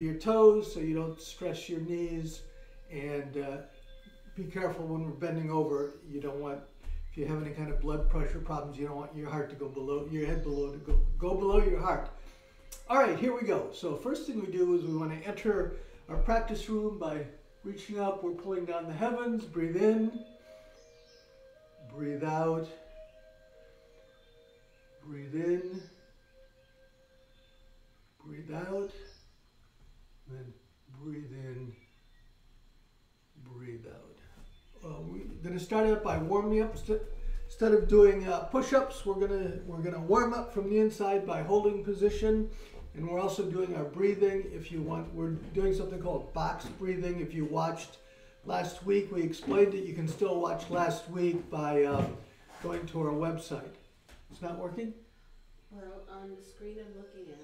your toes so you don't stress your knees, and be careful when we're bending over. You don't want, if you have any kind of blood pressure problems, you don't want your heart to go below, your head below, to go below your heart. All right, here we go. So first thing we do is we want to enter our practice room by reaching up. We're pulling down the heavens. Breathe in, breathe out, breathe in, breathe out, then breathe in, breathe out. We're going to start out by warming up. Instead of doing push-ups, we're gonna warm up from the inside by holding position, and we're also doing our breathing. If you want, we're doing something called box breathing. If you watched last week, we explained it. You can still watch last week by going to our website. It's not working? Well, on the screen I'm looking at,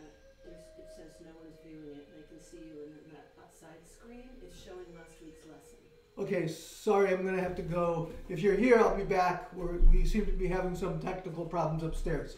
it says no one's viewing it. They can see you, and then that outside screen is showing last week's lesson. Okay, sorry, I'm going to have to go. If you're here, I'll be back. We seem to be having some technical problems upstairs.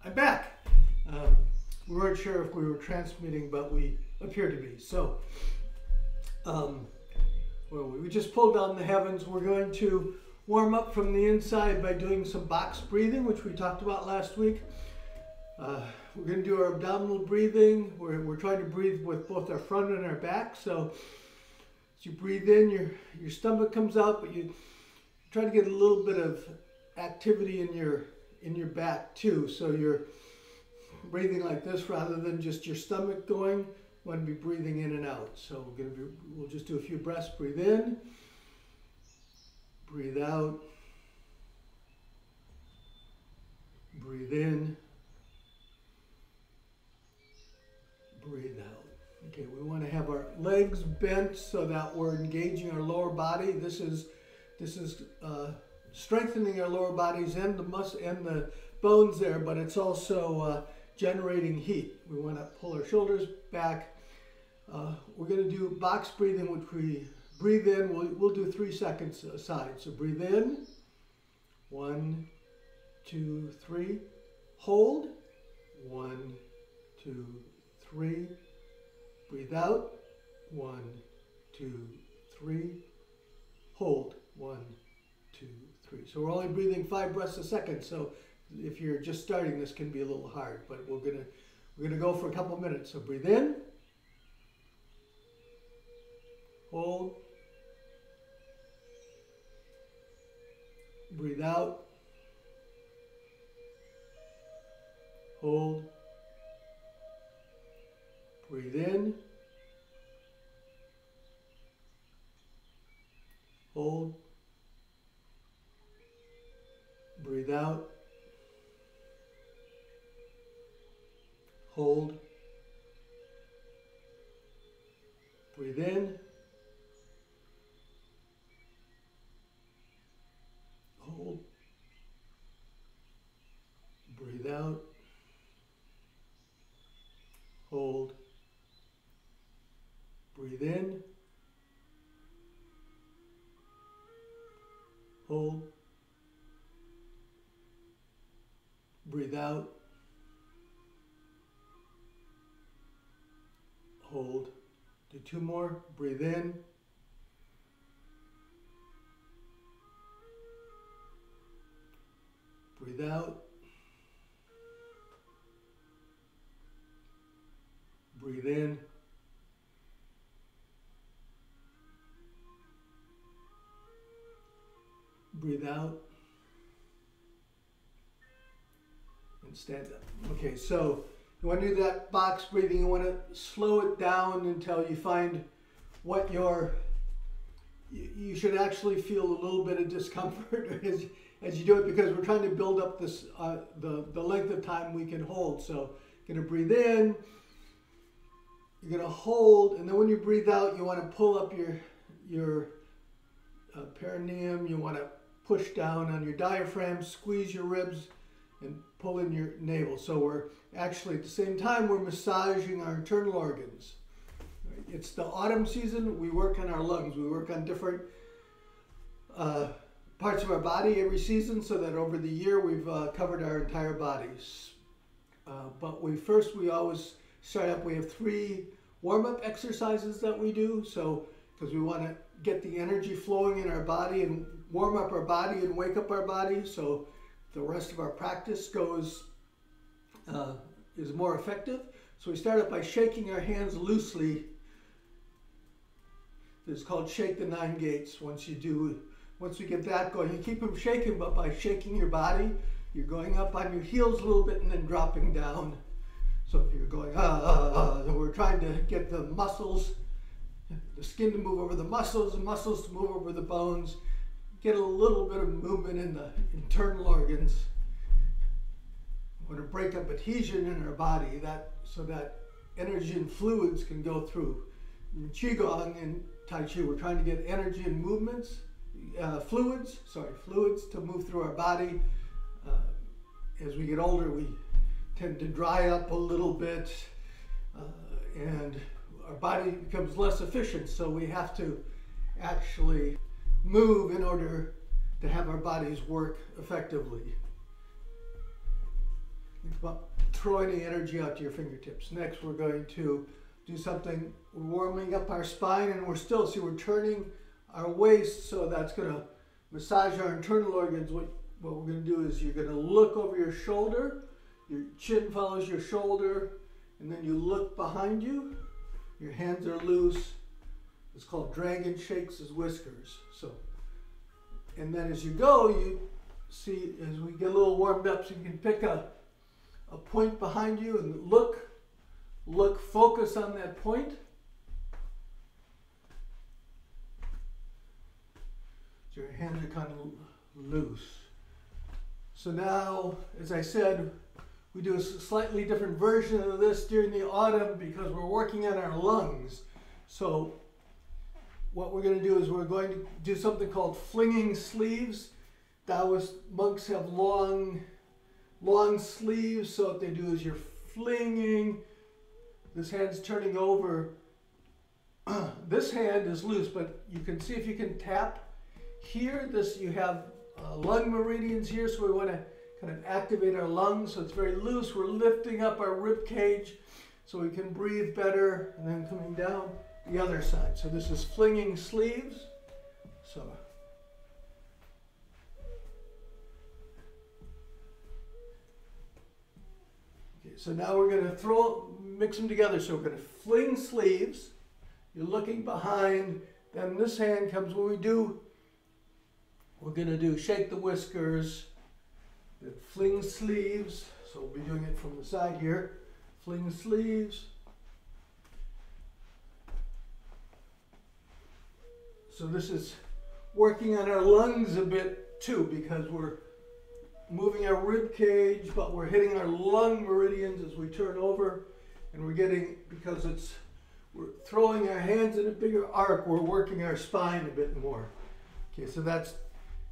I'm back. We weren't sure if we were transmitting, but we appear to be. So, we just pulled down the heavens. We're going to warm up from the inside by doing some box breathing, which we talked about last week. We're going to do our abdominal breathing. We're trying to breathe with both our front and our back. So, as you breathe in, your stomach comes out, but you try to get a little bit of activity in your back too. So you're breathing like this rather than just your stomach going. You want to be breathing in and out. So we'll just do a few breaths. Breathe in, breathe out, breathe in, breathe out. Okay, we want to have our legs bent so that we're engaging our lower body. This is strengthening our lower bodies and the muscle and the bones there, but it's also generating heat. We want to pull our shoulders back. We're going to do box breathing, which we breathe in. We'll do 3 seconds aside. So breathe in, 1, 2, 3. Hold, 1, 2, 3. Breathe out, 1, 2, 3. Hold, 1, 2, 3. So we're only breathing 5 breaths a second. So if you're just starting, this can be a little hard, but we're gonna go for a couple minutes. So breathe in, hold, breathe out, hold, breathe in, hold, breathe out, hold, breathe in, hold, breathe out, hold, breathe in, hold, breathe out, hold. Do 2 more. Breathe in, breathe out, breathe in, Breathe out. And stand up. Okay, so you want to do that box breathing. You want to slow it down until you find what you should actually feel a little bit of discomfort as you do it, because we're trying to build up this the length of time we can hold. So you're going to breathe in, you're going to hold, and then when you breathe out, you want to pull up your perineum. You want to push down on your diaphragm, squeeze your ribs, and pull in your navel. So we're actually, at the same time, we're massaging our internal organs. It's the autumn season. We work on our lungs. We work on different parts of our body every season, so that over the year we've covered our entire bodies. But we always start up. We have 3 warm-up exercises that we do. So because we want to get the energy flowing in our body and warm up our body and wake up our body, so the rest of our practice is more effective. So we start up by shaking our hands loosely. It's called Shake the 9 Gates. Once we get that going, you keep them shaking, but by shaking your body, you're going up on your heels a little bit and then dropping down. So if you're going, we're trying to get the muscles, the skin to move over the muscles to move over the bones, get a little bit of movement in the internal organs. We want to break up adhesion in our body, so that energy and fluids can go through. In Qigong and Tai Chi, we're trying to get energy and movements, fluids to move through our body. As we get older, we tend to dry up a little bit, and our body becomes less efficient, so we have to actually move in order to have our bodies work effectively. Think about throwing the energy out to your fingertips. Next, we're going to do something, we're warming up our spine, and we're turning our waist, so that's going to massage our internal organs. What we're going to do is you're going to look over your shoulder, your chin follows your shoulder, and then you look behind you. Your hands are loose. It's called dragon shakes his whiskers. So, and then as you go, you see, as we get a little warmed up, so you can pick a point behind you and look, focus on that point. So your hands are kind of loose. So now, as I said, we do a slightly different version of this during the autumn because we're working on our lungs. So what we're going to do is we're going to do something called flinging sleeves. Taoist monks have long sleeves, so what they do is you're flinging, this hand's turning over. This hand is loose, but you can see if you can tap here. You have lung meridians here, so we want to kind of activate our lungs, so it's very loose. We're lifting up our rib cage so we can breathe better, and then coming down the other side. So this is flinging sleeves. So okay, so now we're going to mix them together. So we're going to fling sleeves. You're looking behind. Then this hand comes. We're going to do shake the whiskers. Then fling sleeves. So we'll be doing it from the side here. Fling sleeves. So this is working on our lungs a bit too, because we're moving our rib cage, but we're hitting our lung meridians as we turn over, and we're throwing our hands in a bigger arc, we're working our spine a bit more. Okay, so that's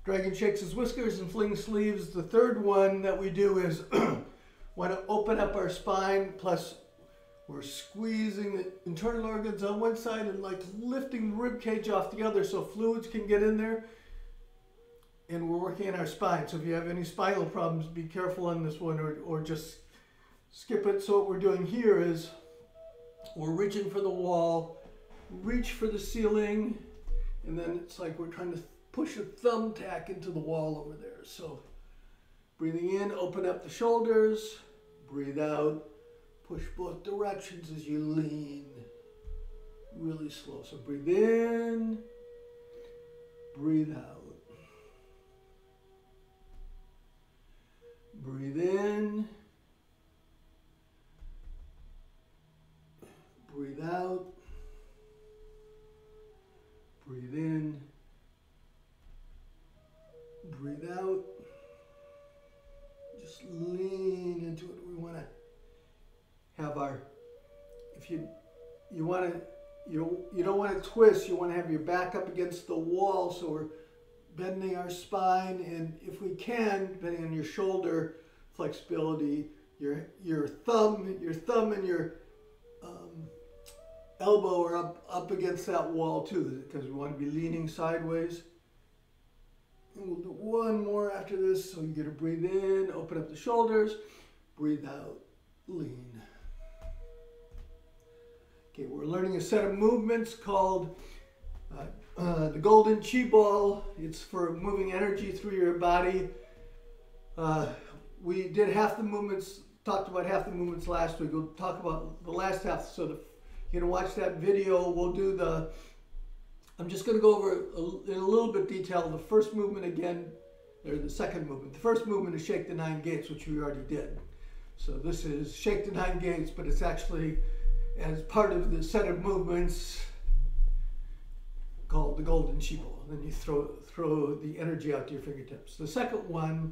dragon shakes his whiskers and fling sleeves. The third one that we do is want to open up our spine, plus we're squeezing the internal organs on one side and like lifting the rib cage off the other so fluids can get in there. And we're working on our spine. So if you have any spinal problems, be careful on this one, or just skip it. So what we're doing here is we're reaching for the wall, reach for the ceiling, and then it's like we're trying to push a thumbtack into the wall over there. So breathing in, open up the shoulders, breathe out, push both directions as you lean, really slow. So breathe in, breathe out. Breathe in. Breathe out. Breathe in. Breathe out. Just lean into it. We want to have our, if you want to, you don't want to twist, you want to have your back up against the wall, so we're bending our spine, and if we can, depending on your shoulder flexibility, your thumb and your elbow are up against that wall too, because we want to be leaning sideways. And we'll do one more after this. So you get to breathe in, open up the shoulders, breathe out, lean. Okay, we're learning a set of movements called the golden chi ball. It's for moving energy through your body. We did half the movements, talked about half the movements last week. We'll talk about the last half. So you're gonna watch that video. We'll do I'm just gonna go over in a little bit detail the first movement again, or the second movement. The first movement is shake the 9 gates, which we already did. So this is shake the 9 gates, but it's actually as part of the set of movements called the golden chi ball. Then you throw the energy out to your fingertips. The second one,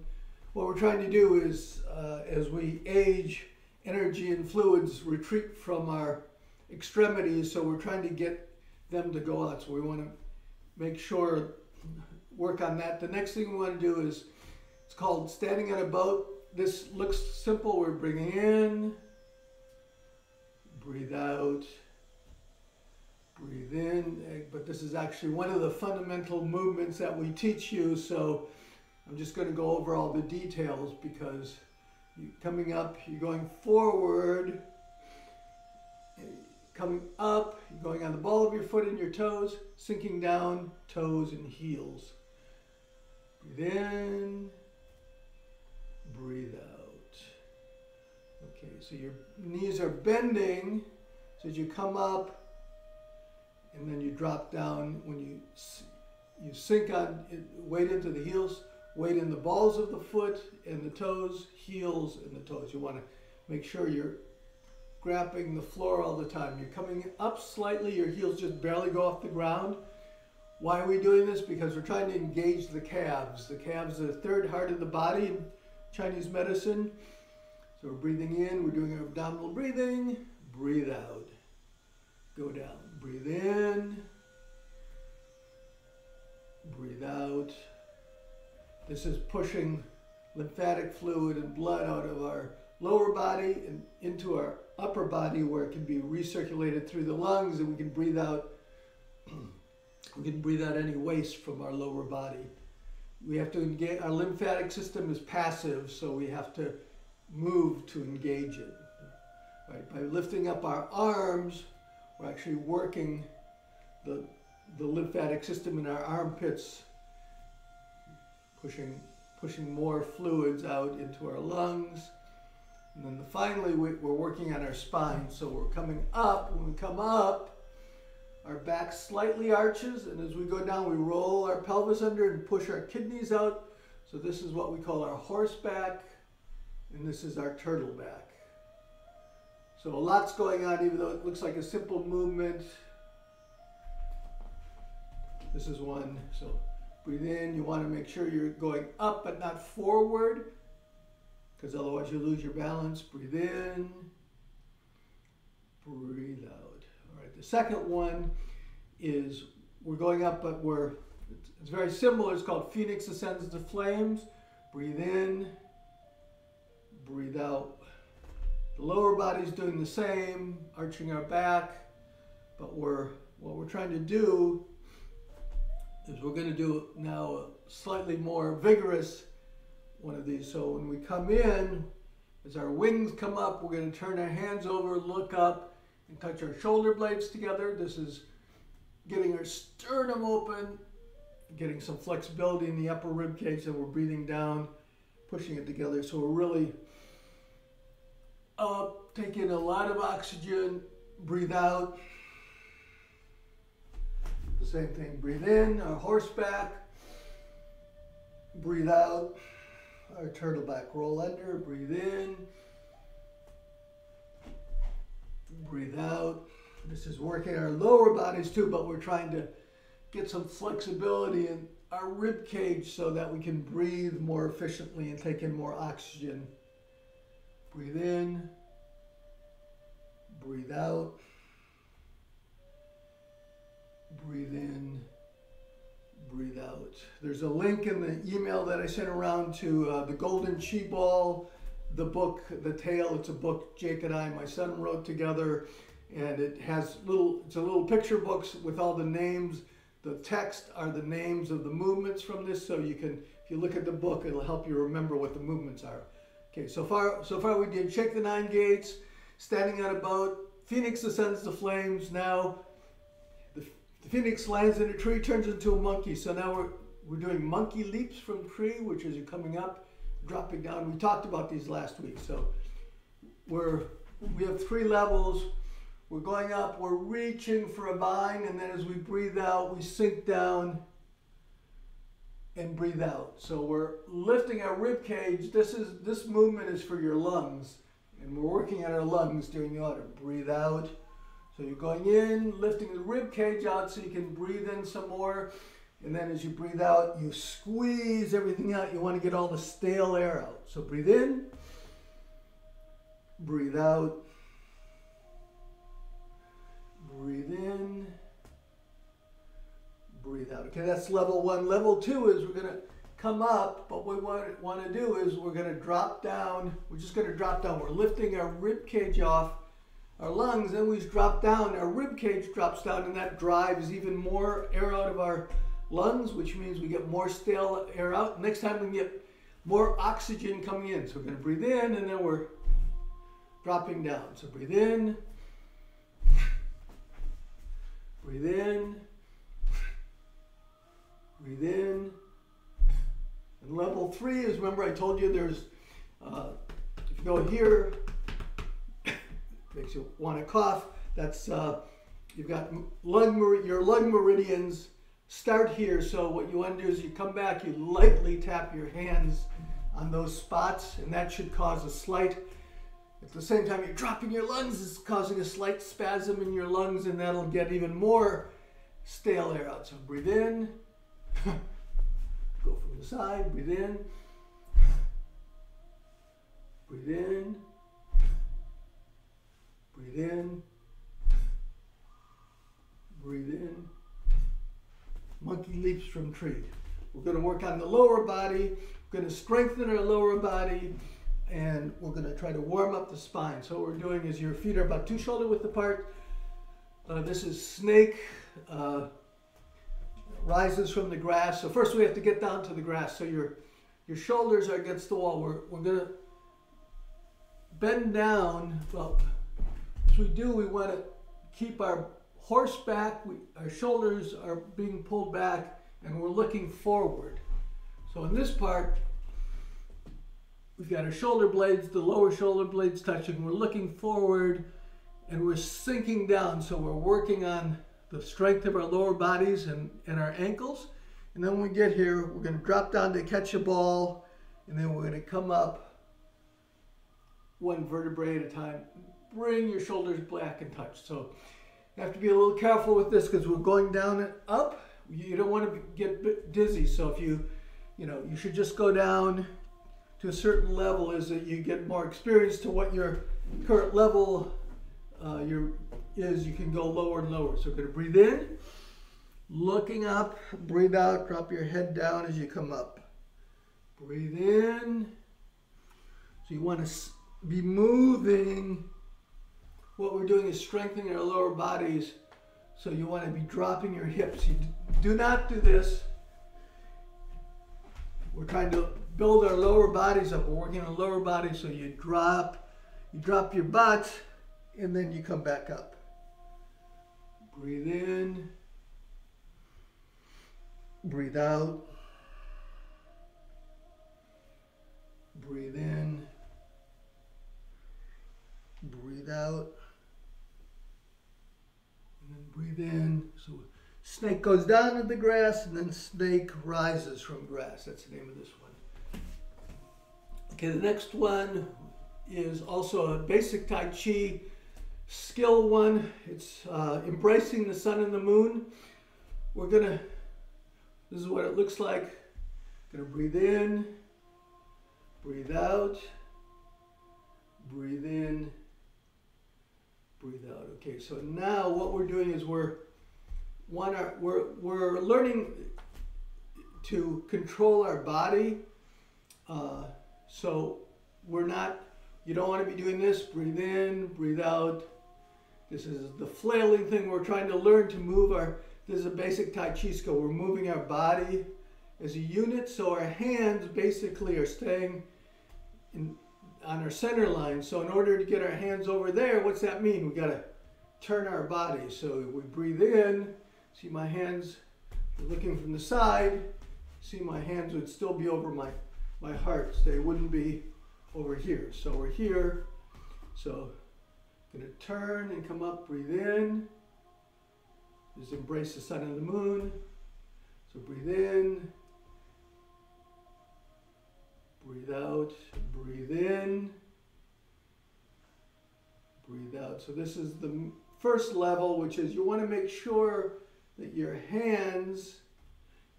what we're trying to do is, as we age, energy and fluids retreat from our extremities, so we're trying to get them to go out. So we want to make sure, work on that. The next thing we want to do is, it's called standing on a boat. This looks simple. We're bringing in, breathe out, breathe in, but this is actually one of the fundamental movements that we teach you, so I'm just going to go over all the details, because coming up, you're going forward, coming up, you're going on the ball of your foot and your toes, sinking down, toes and heels. Breathe in, breathe out. Okay, so your knees are bending, so as you come up, and then you drop down. When you sink on, weight into the heels, weight in the balls of the foot and the toes, heels and the toes. You want to make sure you're grabbing the floor all the time. You're coming up slightly, your heels just barely go off the ground. Why are we doing this? Because we're trying to engage the calves. The calves are the third heart of the body in Chinese medicine. So we're breathing in, we're doing our abdominal breathing, breathe out, go down. Breathe in, breathe out. This is pushing lymphatic fluid and blood out of our lower body and into our upper body, where it can be recirculated through the lungs, and we can breathe out. We can breathe out any waste from our lower body. We have to engage. Our lymphatic system is passive, so we have to move to engage it. Right? By lifting up our arms, we're actually working the lymphatic system in our armpits, pushing more fluids out into our lungs. And then finally, we're working on our spine. So we're coming up. When we come up, our back slightly arches, and as we go down, we roll our pelvis under and push our kidneys out. So this is what we call our horseback, and this is our turtle back. So a lot's going on, even though it looks like a simple movement. This is one. So breathe in. You want to make sure you're going up but not forward, because otherwise you lose your balance. Breathe in. Breathe out. All right. The second one is we're going up, but it's very similar. It's called Phoenix Ascends to Flames. Breathe in. Breathe out. The lower body's doing the same, arching our back, but what we're trying to do is we're going to do now a slightly more vigorous one of these. So when we come in, as our wings come up, we're going to turn our hands over, look up, and touch our shoulder blades together. This is getting our sternum open, getting some flexibility in the upper rib cage, and we're breathing down, pushing it together. So we're really up, take in a lot of oxygen, breathe out. The same thing, breathe in, our horseback, breathe out. our turtle back. Roll under, breathe in, breathe out. This is working our lower bodies too, but we're trying to get some flexibility in our rib cage so that we can breathe more efficiently and take in more oxygen. Breathe in, breathe out, breathe in, breathe out. There's a link in the email that I sent around to the Golden Chi Ball, the book, The Tale. It's a book Jake and I, my son, wrote together, and it has it's a little picture books with all the names. The text are the names of the movements from this, so you can, if you look at the book, it'll help you remember what the movements are. Okay, so far we did shake the 9 gates, standing on a boat, phoenix ascends the flames. Now the phoenix lands in a tree, turns into a monkey. So now we're doing monkey leaps from tree, which is you're coming up, dropping down. We talked about these last week. So we have 3 levels. We're going up, we're reaching for a vine, and then as we breathe out, we sink down and breathe out. So we're lifting our rib cage. This movement is for your lungs, and we're working on our lungs during the order. Breathe out. So you're going in, lifting the rib cage out so you can breathe in some more, and then as you breathe out, you squeeze everything out. You want to get all the stale air out. So breathe in, breathe out. Breathe in, breathe out. Okay, that's level 1. Level 2 is we're going to come up, but what we want to do is we're going to drop down. We're just going to drop down. We're lifting our rib cage off our lungs, then we drop down. Our rib cage drops down, and that drives even more air out of our lungs, which means we get more stale air out. Next time we can get more oxygen coming in. So we're going to breathe in, and then we're dropping down. So breathe in. Breathe in, breathe in. And level 3 is, remember I told you there's, if you go here, makes you want to cough, that's, you've got your lung meridians start here. So what you want to do is you come back, you lightly tap your hands on those spots, and that should cause a slight, at the same time you're dropping your lungs, it's causing a slight spasm in your lungs, and that'll get even more stale air out. So breathe in, go from the side, breathe in, breathe in, breathe in, breathe in. Monkey leaps from tree. We're going to work on the lower body, we're going to strengthen our lower body, and we're going to try to warm up the spine. So what we're doing is your feet are about 2 shoulder width apart. This is snake, rises from the grass. So first we have to get down to the grass. So your shoulders are against the wall. We're going to bend down. Well, as we do, we want to keep our horse back. Our shoulders are being pulled back, and we're looking forward. So in this part, we've got our shoulder blades, the lower shoulder blades touching. We're looking forward, and we're sinking down. So we're working on the strength of our lower bodies and our ankles. And then when we get here, we're going to drop down to catch a ball, and then we're going to come up 1 vertebrae at a time. Bring your shoulders back and touch. So you have to be a little careful with this because we're going down and up. You don't want to get dizzy. So if you should just go down to a certain level, is that you get more experience to what your current level is. You can go lower and lower. So we're going to breathe in, looking up, breathe out, drop your head down as you come up. Breathe in. So you want to be moving. What we're doing is strengthening our lower bodies. So you want to be dropping your hips. You do not do this. We're trying to build our lower bodies up. We're working on lower bodies, so you drop your butt, and then you come back up. Breathe in, breathe out, breathe in, breathe out, and then breathe in. So snake goes down to the grass, and then snake rises from grass. That's the name of this one. Okay, the next one is also a basic Tai Chi skill one. It's embracing the sun and the moon. This is what it looks like. Gonna breathe in, breathe out, breathe in, breathe out. Okay, so now what we're doing is we're learning to control our body. So you don't want to be doing this. Breathe in, breathe out. This is the flailing thing. We're trying to learn to move this is a basic Tai Chi skill. We're moving our body as a unit, so our hands basically are staying on our center line. So in order to get our hands over there, what's that mean? We got to turn our body. So we breathe in, see my hands, looking from the side, see my hands would still be over my heart. So they wouldn't be over here. So we're here. So I'm going to turn and come up, breathe in. Just embrace the sun and the moon. So breathe in, breathe out, breathe in, breathe out. So this is the first level, which is you want to make sure that your hands,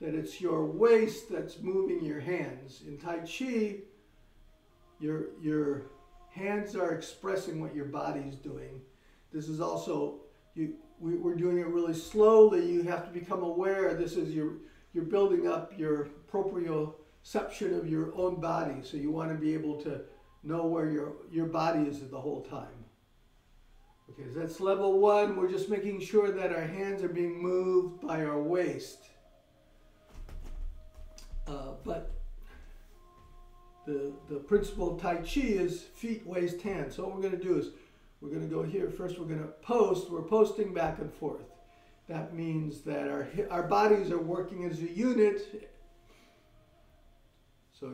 that it's your waist that's moving your hands. In Tai Chi, your hands are expressing what your body's doing. This is also, we're doing it really slowly. You have to become aware. This is you're building up your proprioception of your own body. So you want to be able to know where your body is the whole time. Okay, so that's level one. We're just making sure that our hands are being moved by our waist. But the principle of Tai Chi is feet, waist, hands. So what we're going to do is we're going to go here. First we're going to post. We're posting back and forth. That means that our bodies are working as a unit. So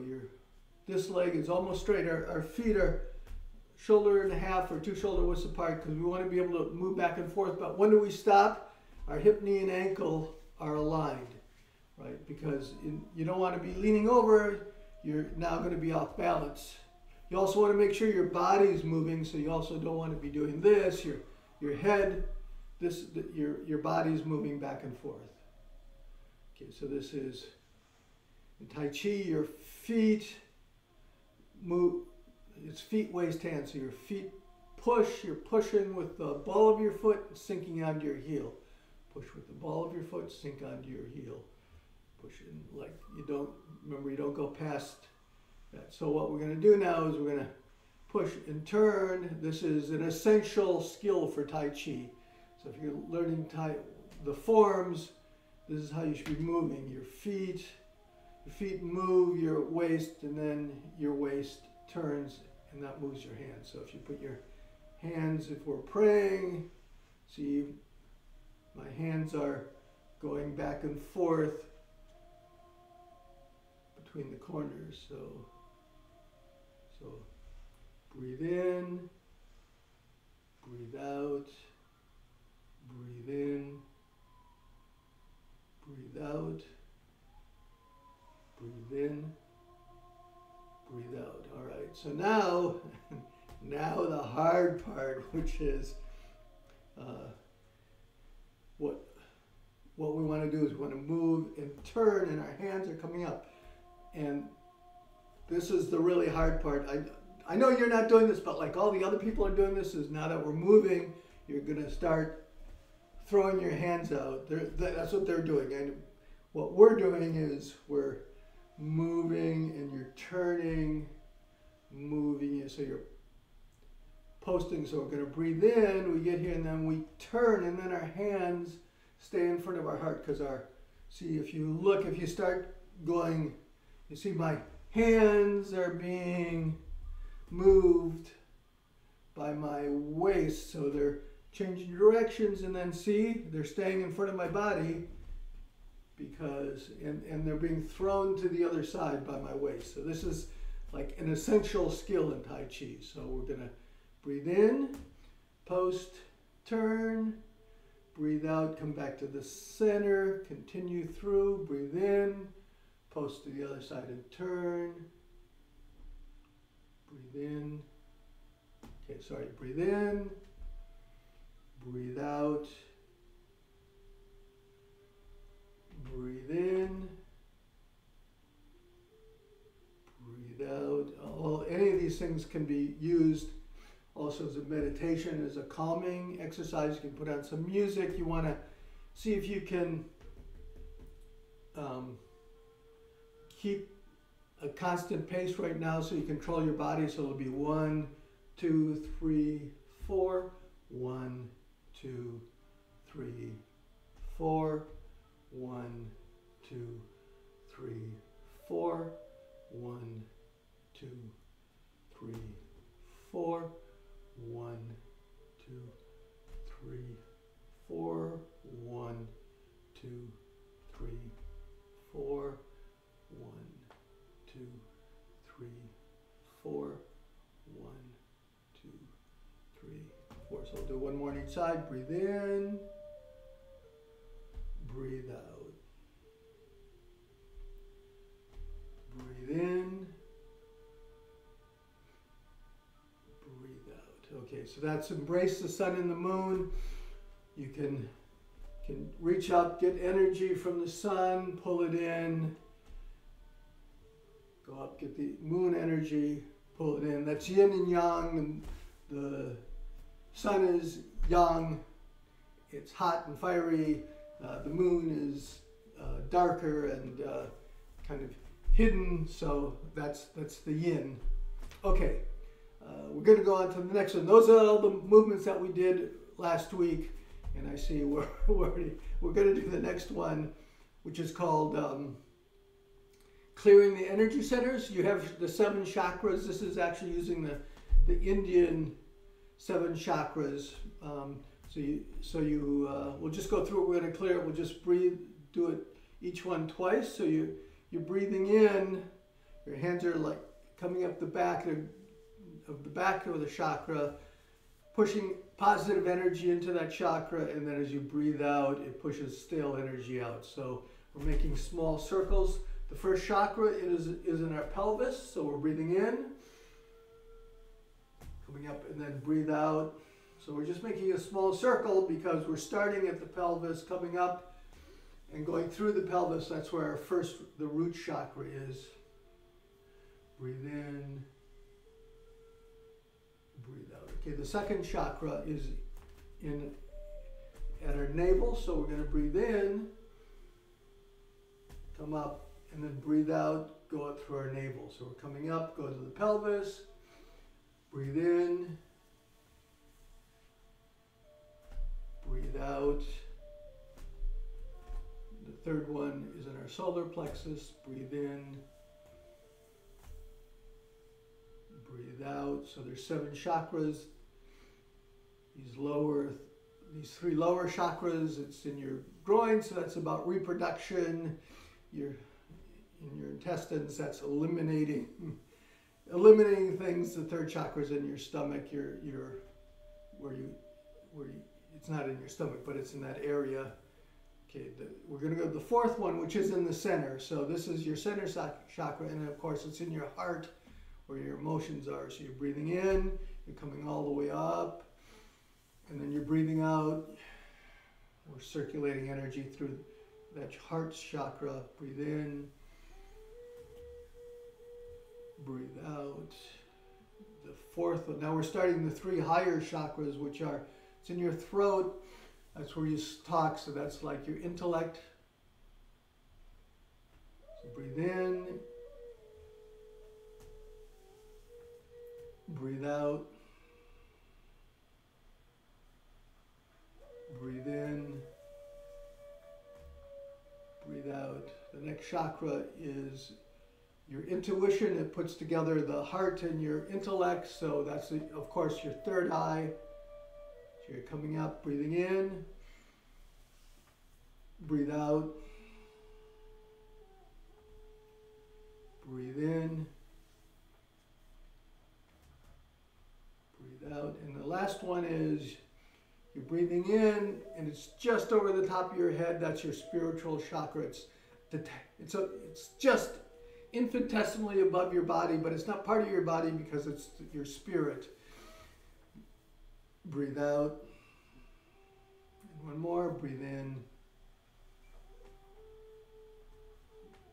this leg is almost straight. Our feet are shoulder and a half or 2 shoulder widths apart because we want to be able to move back and forth. But when do we stop? Our hip, knee, and ankle are aligned, right? Because you don't want to be leaning over. You're now going to be off balance. You also want to make sure your body is moving, so you also don't want to be doing this. Your head, your body is moving back and forth. Okay, so this is in Tai Chi. Your feet move. It's feet, waist, hands. So your feet push. You're pushing with the ball of your foot, sinking onto your heel. Push with the ball of your foot, sink onto your heel. Push in like you don't go past that. So what we're going to do now is we're going to push and turn. This is an essential skill for Tai Chi. So if you're learning the forms, this is how you should be moving. Your feet move your waist, and then your waist turns, and that moves your hands. So if you put your hands, if we're praying, see my hands are going back and forth between the corners. So breathe in, breathe out, breathe in, breathe out, breathe in, breathe out. All right, so now the hard part, which is what we want to do is we want to move and turn, and our hands are coming up. And this is the really hard part. I know you're not doing this, but like all the other people are doing this, is now that we're moving, you're going to start throwing your hands out. That's what they're doing. And what we're doing is we're moving and you're turning, moving. So you're posting. So we're going to breathe in, we get here, and then we turn, and then our hands stay in front of our heart. Because see, if you start going, you see my hands are being moved by my waist, so they're changing directions, and then see, they're staying in front of my body because, and they're being thrown to the other side by my waist. So this is like an essential skill in Tai Chi. So we're gonna breathe in, post, turn, breathe out, come back to the center, continue through, breathe in, post to the other side and turn, Breathe in. Okay, sorry, breathe in. Breathe out. Breathe in. Breathe out. Any of these things can be used also as a meditation, as a calming exercise. You can put on some music. You want to see if you can keep a constant pace right now so you control your body. So it'll be 1, 2, 3, 4. 1, 2, 3, 4. 1, 2, 3, 4. 1, 2, 3, 4. 1, 2, 3, 4. 1, 2, 3, 4. 1, 2, 3, 4. 1, 2, 3, 4. So we'll do one more on each side. Breathe in. Breathe out. Breathe in. Breathe out. Okay, so that's embrace the sun and the moon. You can reach up, get energy from the sun, pull it in. Go up, get the moon energy, pull it in. That's yin and yang. The sun is yang. It's hot and fiery. The moon is darker and kind of hidden, so that's the yin. Okay, we're going to go on to the next one. Those are all the movements that we did last week, and I see we're going to do the next one, which is called clearing the energy centers. You have the 7 chakras. This is actually using the Indian 7 chakras. We'll just go through it. We're going to clear it. We'll just do it each one twice. So you're breathing in. Your hands are like coming up the back of the chakra, pushing positive energy into that chakra, and then as you breathe out, it pushes stale energy out. So we're making small circles. The first chakra is in our pelvis, so we're breathing in, coming up, and then breathe out. So we're just making a small circle because we're starting at the pelvis, coming up and going through the pelvis. That's where the root chakra is. Breathe in, breathe out. Okay, the second chakra is at our navel, so we're going to breathe in, come up, and then breathe out, go up through our navel. So we're coming up, go to the pelvis, breathe in, breathe out. The third one is in our solar plexus. Breathe in, breathe out. So there's 7 chakras. These 3 lower chakras, it's in your groin, so that's about reproduction. In your intestines, that's eliminating things. The 3rd chakra is in your stomach. It's not in your stomach, but it's in that area. Okay, we're going to go to the 4th one, which is in the center. So this is your center chakra, and of course it's in your heart where your emotions are. So you're breathing in, you're coming all the way up, and then you're breathing out. We're circulating energy through that heart chakra. Breathe in, breathe out. The 4th one. Now we're starting the 3 higher chakras, which are, it's in your throat. That's where you talk, so that's like your intellect. So breathe in, breathe out, breathe in, breathe out. The next chakra is your intuition. It puts together the heart and your intellect, so that's, of course, your 3rd eye. So you're coming up, breathing in, breathe out, breathe in, breathe out. And the last one is you're breathing in, and it's just over the top of your head. That's your spiritual chakra. It's just infinitesimally above your body, but it's not part of your body because it's your spirit. Breathe out. And one more. Breathe in.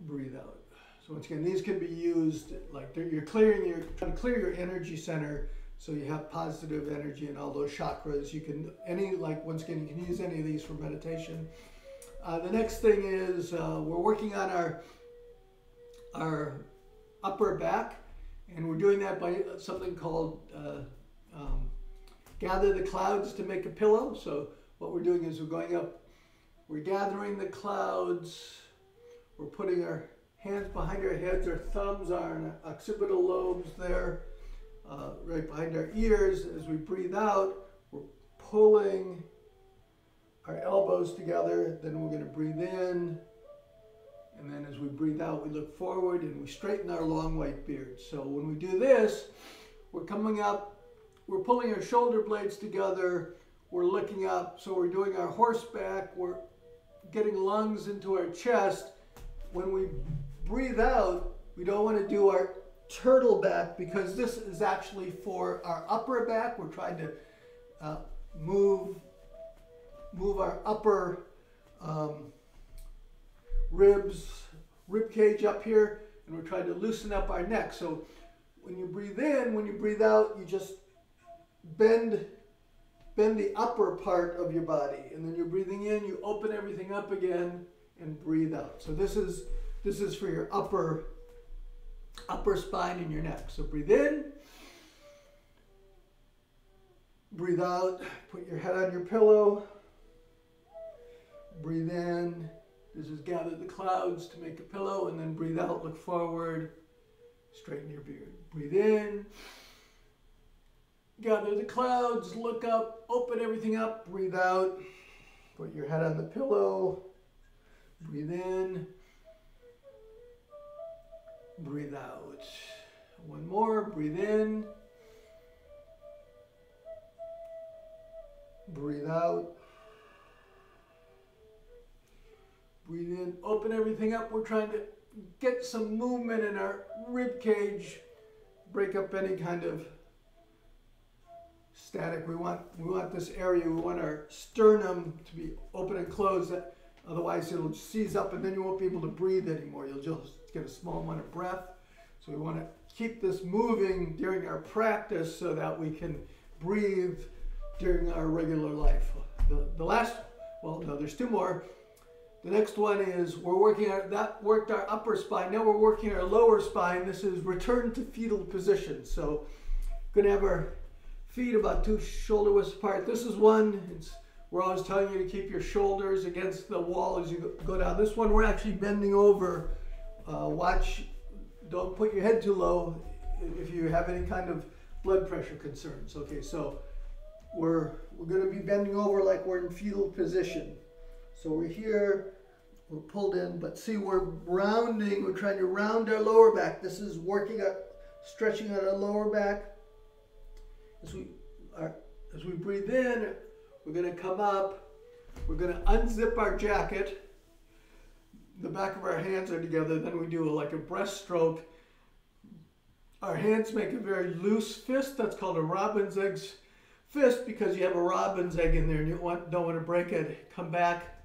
Breathe out. So once again, these can be used like you're trying to clear your energy center, so you have positive energy in all those chakras. You can once again, you can use any of these for meditation. The next thing is we're working on our upper back, and we're doing that by something called gather the clouds to make a pillow. So what we're doing is we're going up, we're gathering the clouds, we're putting our hands behind our heads, our thumbs are in our occipital lobes there, right behind our ears. As we breathe out, we're pulling our elbows together. Then we're going to breathe in. And then as we breathe out, we look forward and we straighten our long white beard. So when we do this, we're coming up, we're pulling our shoulder blades together, we're looking up. So we're doing our horseback, we're getting lungs into our chest. When we breathe out, we don't want to do our turtle back because this is actually for our upper back. We're trying to move our upper rib cage up here, and we're trying to loosen up our neck. So when you breathe in, when you breathe out, you just bend the upper part of your body, and then you're breathing in, you open everything up again and breathe out. So this is for your upper spine and your neck. So breathe in, breathe out, put your head on your pillow, breathe in. This is gather the clouds to make a pillow, and then breathe out, look forward, straighten your beard. Breathe in, gather the clouds, look up, open everything up, breathe out, put your head on the pillow, breathe in, breathe out. One more, breathe in, breathe out. Breathe in, open everything up. We're trying to get some movement in our rib cage, break up any kind of static. We want this area, we want our sternum to be open and closed, otherwise it'll seize up and then you won't be able to breathe anymore. You'll just get a small amount of breath. So we want to keep this moving during our practice so that we can breathe during our regular life. There's two more. The next one is that worked our upper spine. Now we're working our lower spine. This is return to fetal position. So going to have our feet about 2 shoulder widths apart. This is one. We're always telling you to keep your shoulders against the wall as you go down. This one we're actually bending over. Watch, don't put your head too low if you have any kind of blood pressure concerns. Okay, so we're going to be bending over like we're in fetal position. So we're here, we're pulled in, but see we're rounding, we're trying to round our lower back. This is working up, stretching out our lower back. As we breathe in, we're going to come up, we're going to unzip our jacket. The back of our hands are together, then we do like a breaststroke. Our hands make a very loose fist, that's called a robin's egg fist because you have a robin's egg in there and you don't want to break it. Come back.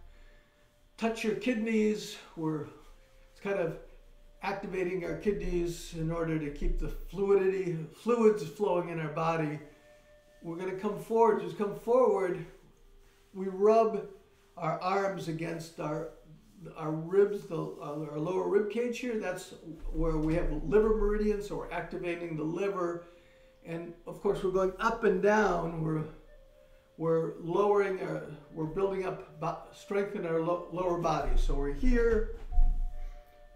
Touch your kidneys. It's kind of activating our kidneys in order to keep the fluids flowing in our body. We're going to come forward. Just come forward. We rub our arms against our ribs, our lower rib cage here. That's where we have liver meridians, so we're activating the liver. And of course, we're going up and down. We're lowering, we're building up strength in our lower body. So we're here.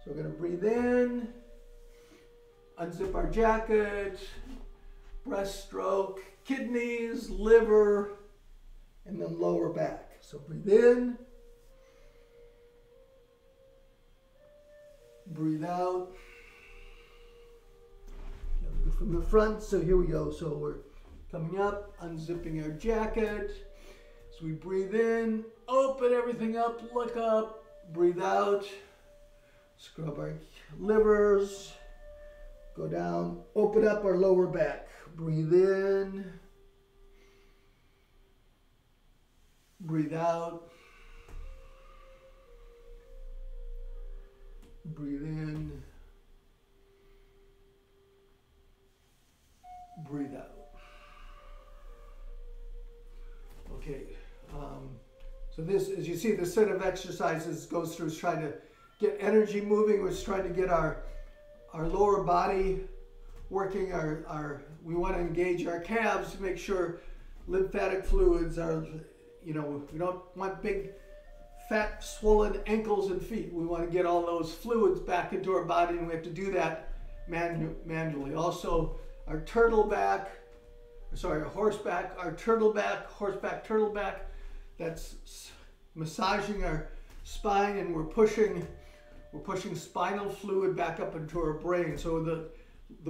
So we're going to breathe in, unzip our jacket, breaststroke, kidneys, liver, and then lower back. So breathe in, breathe out. From the front, so here we go. So we're coming up, unzipping our jacket. So we breathe in, open everything up, look up, breathe out. Scrub our livers. Go down, open up our lower back. Breathe in. Breathe out. Breathe in. Breathe out. Okay. So this, as you see, this set of exercises goes through is trying to get energy moving. We're trying to get our lower body working. We want to engage our calves to make sure lymphatic fluids are, we don't want big, fat, swollen ankles and feet. We want to get all those fluids back into our body, and we have to do that manually. Also, our horseback, horseback, turtleback, that's massaging our spine, and we're pushing spinal fluid back up into our brain. So the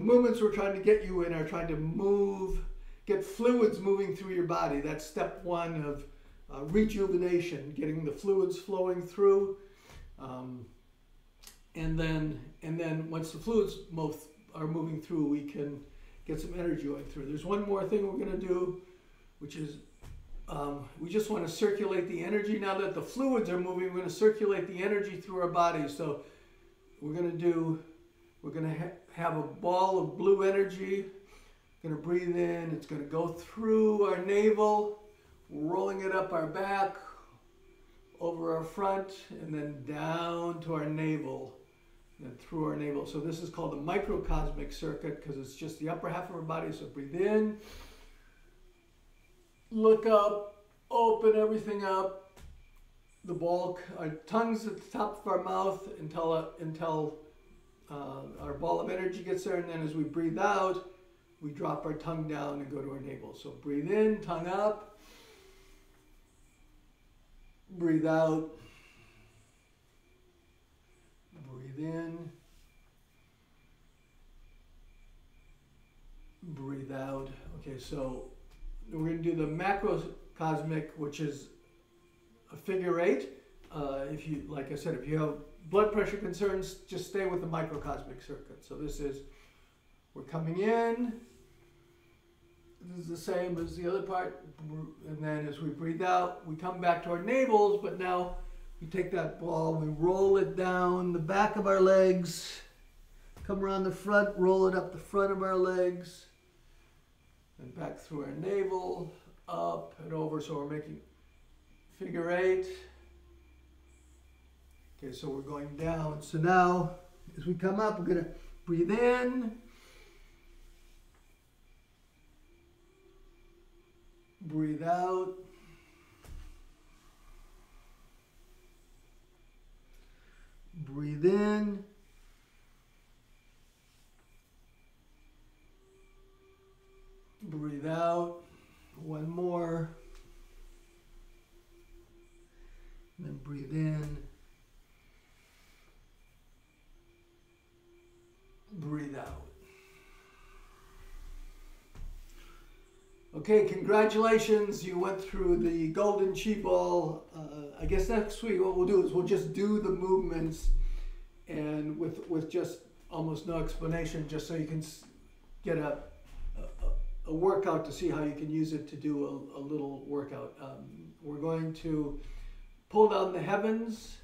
movements we're trying to get you in are trying to get fluids moving through your body. That's step one of rejuvenation, getting the fluids flowing through. And then once the fluids are moving through, we can get some energy going through. There's one more thing we're going to do, which is we just want to circulate the energy. Now that the fluids are moving, we're going to circulate the energy through our bodies. So we're going to have a ball of blue energy. Going to breathe in. It's going to go through our navel, rolling it up our back, over our front, and then down to our navel, and through our navel. So this is called the microcosmic circuit because it's just the upper half of our body. So breathe in, look up, open everything up. The ball, our tongue's at the top of our mouth until our ball of energy gets there, and then as we breathe out, we drop our tongue down and go to our navel. So breathe in, tongue up. Breathe out. Breathe in. Breathe out. Okay, so we're going to do the macrocosmic, which is a figure eight. If you, like I said, if you have blood pressure concerns, just stay with the microcosmic circuit. So this is, we're coming in. This is the same as the other part, and then as we breathe out, we come back to our navels, but now we take that ball, we roll it down the back of our legs, come around the front, roll it up the front of our legs, and back through our navel, up and over, so we're making figure eight. Okay, so we're going down. So now, as we come up, we're going to breathe in. Breathe out. Breathe in. Breathe out. One more. And then breathe in. Breathe out. Okay, congratulations. You went through the golden chi ball. I guess next week what we'll do is we'll just do the movements and with just almost no explanation, just so you can get a workout to see how you can use it to do a little workout. We're going to pull down the heavens.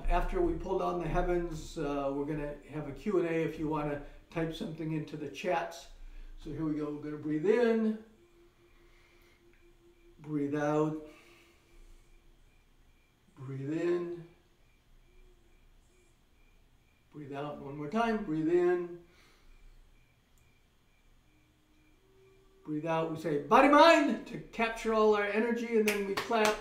After we pull down the heavens, we're going to have a Q&A if you want to type something into the chats. So here we go. We're going to breathe in. Breathe out. Breathe in. Breathe out one more time. Breathe in. Breathe out. We say body mind to capture all our energy, and then we clap.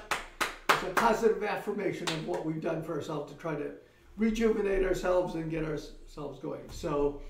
It's a positive affirmation of what we've done for ourselves to try to rejuvenate ourselves and get ourselves going. So